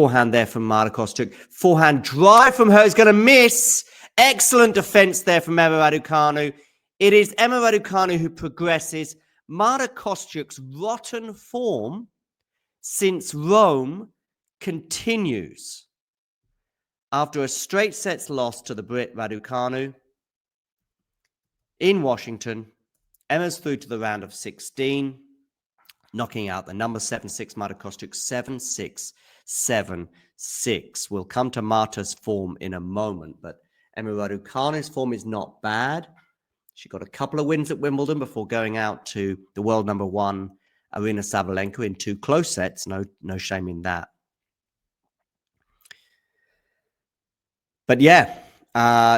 Forehand there from Marta Kostyuk. Forehand drive from her is going to miss. Excellent defense there from Emma Raducanu. It is Emma Raducanu who progresses. Marta Kostyuk's rotten form since Rome continues. After a straight sets loss to the Brit Raducanu in Washington, Emma's through to the round of 16, knocking out the number 7-6 Marta Kostyuk 7-6, 7-6. We'll come to Marta's form in a moment, but Emma Raducanu's form is not bad. She got a couple of wins at Wimbledon before going out to the world number one, Aryna Sabalenka, in 2 close sets. No shame in that. But yeah,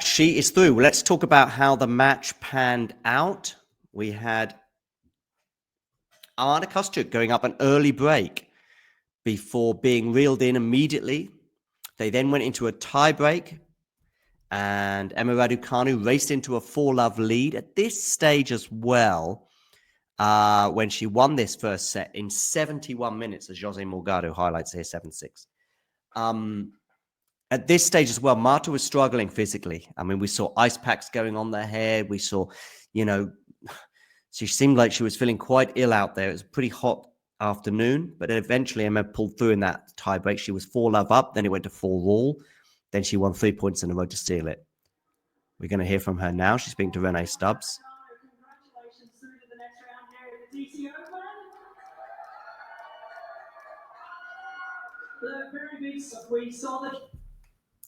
she is through. Let's talk about how the match panned out. We had Marta Kostyuk going up an early break before being reeled in immediately. They then went into a tie break, and Emma Raducanu raced into a 4-love lead at this stage as well, when she won this first set in 71 minutes, as Jose Morgado highlights here, 7-6. At this stage as well, Marta was struggling physically. I mean, we saw ice packs going on their head. We saw, she seemed like she was feeling quite ill out there. It was a pretty hot afternoon, but eventually Emma pulled through in that tie break. She was 4-love up, then it went to 4-all. Then she won 3 points in a row to seal it. We're going to hear from her now. She's speaking to Renee Stubbs. Congratulations through to the next round here at the DC Open. The very big stuff. We saw the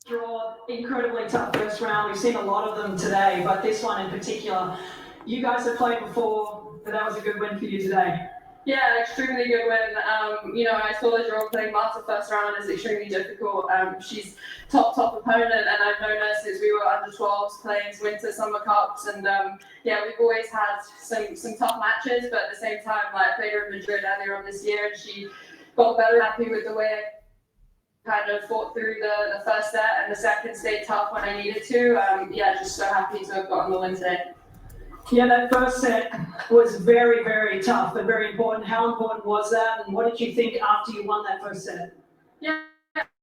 draw, incredibly tough first round. We've seen a lot of them today, but this one in particular, you guys have played before, but that was a good win for you today. Yeah, extremely good win. I saw the draw playing Marta first round is extremely difficult. She's top opponent, and I've known her since we were under 12s playing Winter Summer Cups, and we've always had some tough matches, but at the same time, I played her in Madrid earlier on this year, and she got very happy with the way I kind of fought through the first set, and the second stayed tough when I needed to. Just so happy to have gotten the win today. Yeah, that first set was very, very tough and very important. How important was that, and what did you think after you won that first set? Yeah,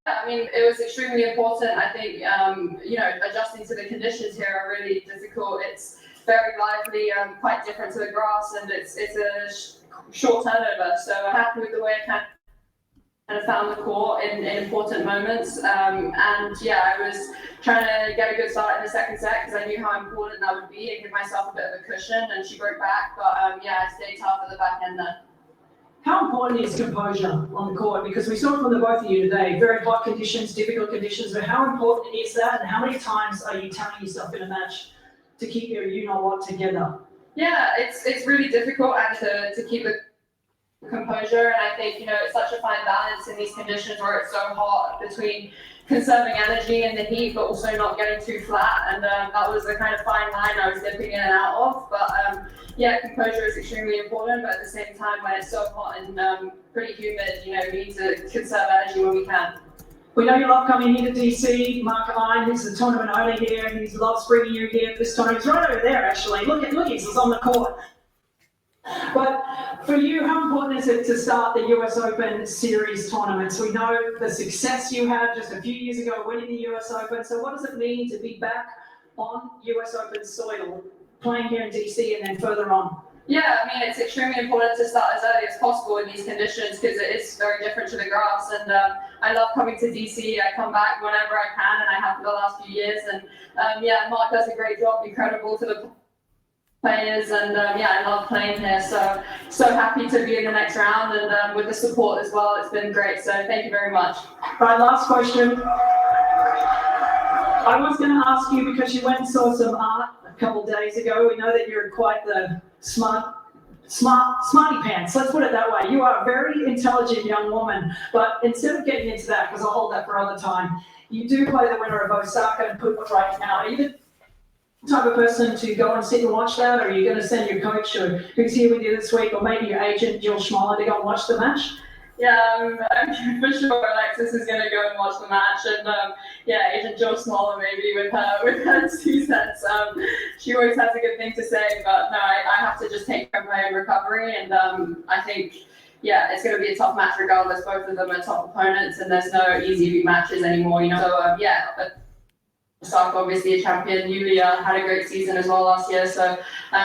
I mean, it was extremely important. I think, adjusting to the conditions here are really difficult. It's very lively, quite different to the grass, and it's a short turnover. So I'm happy with the way I kind of found the court in important moments. I was trying to get a good start in the second set because I knew how important that would be and give myself a bit of a cushion, and she broke back. But I stayed tough at the back end there. How important is composure on the court? Because we saw it from the both of you today, very hot conditions, difficult conditions, but how important is that, and how many times are you telling yourself in a match to keep your you-know-what together? Yeah, it's really difficult and to keep the composure, and I think it's such a fine balance in these conditions where it's so hot between conserving energy in the heat but also not getting too flat, and that was the kind of fine line I was dipping in and out of. But composure is extremely important, but at the same time, when it's so hot and pretty humid, we need to conserve energy when we can. We know you love coming here to DC. Mark Ine, he's the tournament owner here, and he loves bringing you here for this tournament. He's right over there, actually. Look, he's on the court. But for you, how important is it to start the US Open Series tournaments? We know the success you had just a few years ago winning the US Open. So what does it mean to be back on US Open soil, playing here in DC and then further on? Yeah, I mean, it's extremely important to start as early as possible in these conditions because it is very different to the grass. And I love coming to DC. I come back whenever I can, and I have for the last few years. And Mark does a great job, incredible to the players, and I love playing here, so happy to be in the next round, and with the support as well, it's been great, so thank you very much. Right, last question. I was going to ask you, because you went and saw some art a couple of days ago, we know that you're quite the smarty pants, let's put it that way. You are a very intelligent young woman, but instead of getting into that, because I'll hold that for other time, you do play the winner of Osaka and put right now. Are you the type of person to go and sit and watch that, or are you going to send your coach or who's here with you this week, or maybe your agent Jill Schmoller, to go and watch the match? Yeah, I'm for sure Alexis is going to go and watch the match, and agent Jill Schmoller maybe with her 2 cents. She always has a good thing to say, but no, I have to just take care of my own recovery, and I think yeah, it's going to be a tough match regardless. Both of them are top opponents, and there's no easy matches anymore, you know. So yeah, but Kostyuk, obviously a champion. Yulia had a great season as well last year, so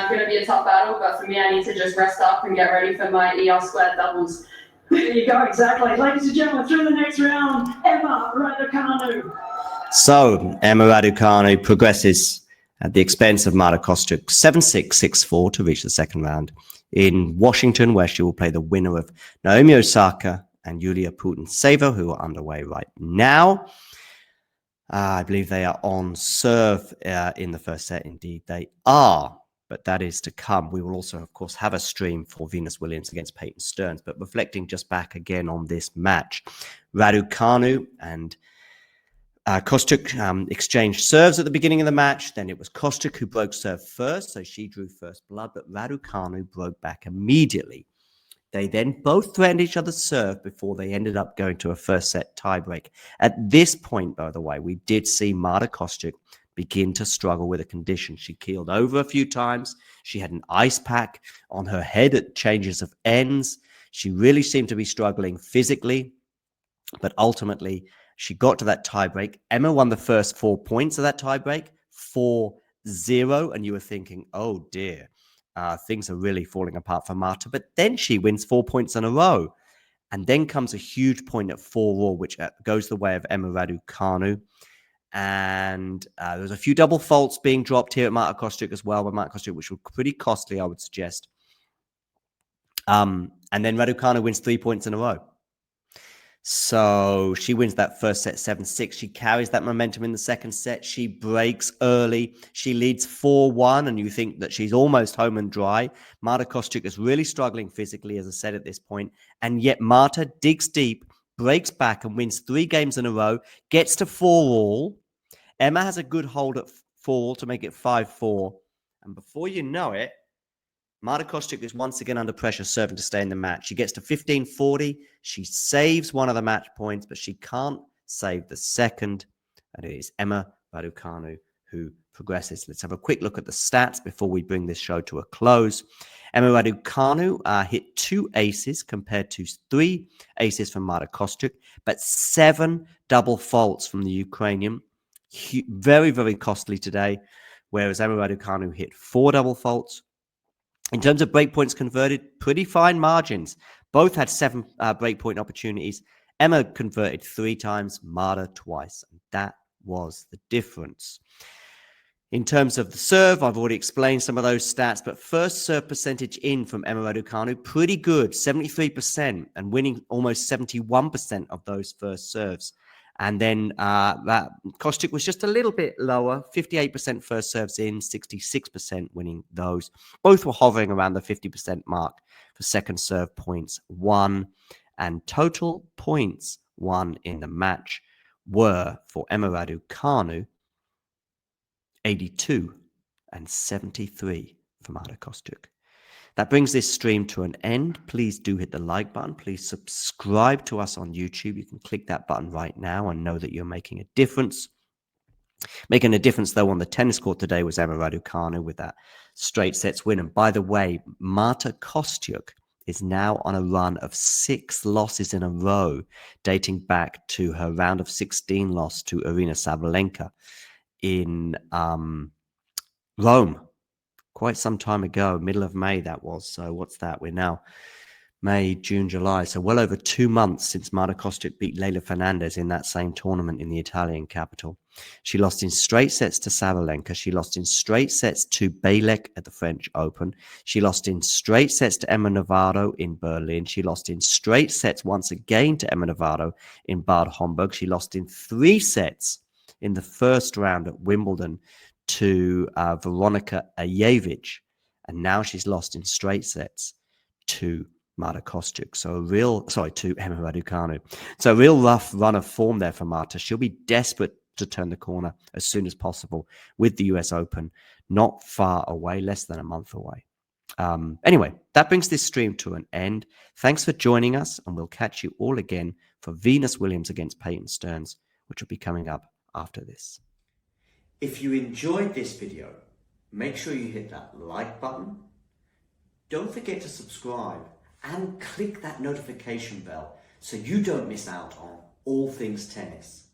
going to be a tough battle. But for me, I need to just rest up and get ready for my ER² doubles. There you go, exactly. Ladies and gentlemen, through the next round, Emma Raducanu. So Emma Raducanu progresses at the expense of Marta Kostyuk 7-6, 6-4 to reach the second round in Washington, where she will play the winner of Naomi Osaka and Yulia Putintseva, who are underway right now. I believe they are on serve in the first set. Indeed, they are. But that is to come. We will also, of course, have a stream for Venus Williams against Peyton Stearns. But reflecting just back again on this match, Raducanu and Kostyuk exchanged serves at the beginning of the match. Then it was Kostyuk who broke serve first, so she drew first blood. But Raducanu broke back immediately. They then both threatened each other's serve before they ended up going to a first set tiebreak. At this point, by the way, we did see Marta Kostyuk begin to struggle with a condition. She keeled over a few times. She had an ice pack on her head at changes of ends. She really seemed to be struggling physically, but ultimately she got to that tiebreak. Emma won the first 4 points of that tiebreak, 4-0, and you were thinking, oh dear. Things are really falling apart for Marta, but then she wins 4 points in a row. And then comes a huge point at 4-all, which goes the way of Emma Raducanu. And there's a few double faults being dropped here at Marta Kostyuk as well, by Marta Kostyuk, which were pretty costly, I would suggest. And then Raducanu wins 3 points in a row. So she wins that first set 7-6. She carries that momentum in the second set. She breaks early. She leads 4-1, and you think that she's almost home and dry. Marta Kostyuk is really struggling physically, as I said at this point. And yet Marta digs deep, breaks back, and wins 3 games in a row, gets to 4-all. Emma has a good hold at 4-all to make it 5-4. And before you know it, Marta Kostyuk is once again under pressure, serving to stay in the match. She gets to 15-40. She saves one of the match points, but she can't save the second. And it is Emma Raducanu who progresses. Let's have a quick look at the stats before we bring this show to a close. Emma Raducanu hit 2 aces compared to 3 aces from Marta Kostyuk, but 7 double faults from the Ukrainian. Very, very costly today, whereas Emma Raducanu hit 4 double faults. In terms of breakpoints converted, pretty fine margins. Both had 7 breakpoint opportunities. Emma converted 3 times, Marta twice. And that was the difference. In terms of the serve, I've already explained some of those stats, but first serve percentage in from Emma Raducanu, pretty good, 73%, and winning almost 71% of those first serves. And then that Kostyuk was just a little bit lower, 58% first serves in, 66% winning those. Both were hovering around the 50% mark for second serve points won. And total points won in the match were for Emma Raducanu 82 and 73 for Marta Kostyuk. That brings this stream to an end. Please do hit the like button. Please subscribe to us on YouTube. You can click that button right now and know that you're making a difference. Making a difference, though, on the tennis court today was Emma Raducanu with that straight sets win. And by the way, Marta Kostyuk is now on a run of 6 losses in a row, dating back to her round of 16 loss to Aryna Sabalenka in Rome. Quite some time ago, middle of May that was. So what's that? We're now May, June, July. So well over 2 months since Marta Kostyuk beat Leylah Fernandez in that same tournament in the Italian capital. She lost in straight sets to Sabalenka. She lost in straight sets to Bejlek at the French Open. She lost in straight sets to Emma Navarro in Berlin. She lost in straight sets once again to Emma Navarro in Bad Homburg. She lost in 3 sets in the first round at Wimbledon to Veronika Ajewicz, and now she's lost in straight sets to Marta Kostyuk. To Emma Raducanu. So a real rough run of form there for Marta. She'll be desperate to turn the corner as soon as possible with the US Open not far away, less than a month away. Anyway, that brings this stream to an end. Thanks for joining us, and we'll catch you all again for Venus Williams against Peyton Stearns, which will be coming up after this. If you enjoyed this video, make sure you hit that like button. Don't forget to subscribe and click that notification bell so you don't miss out on all things tennis.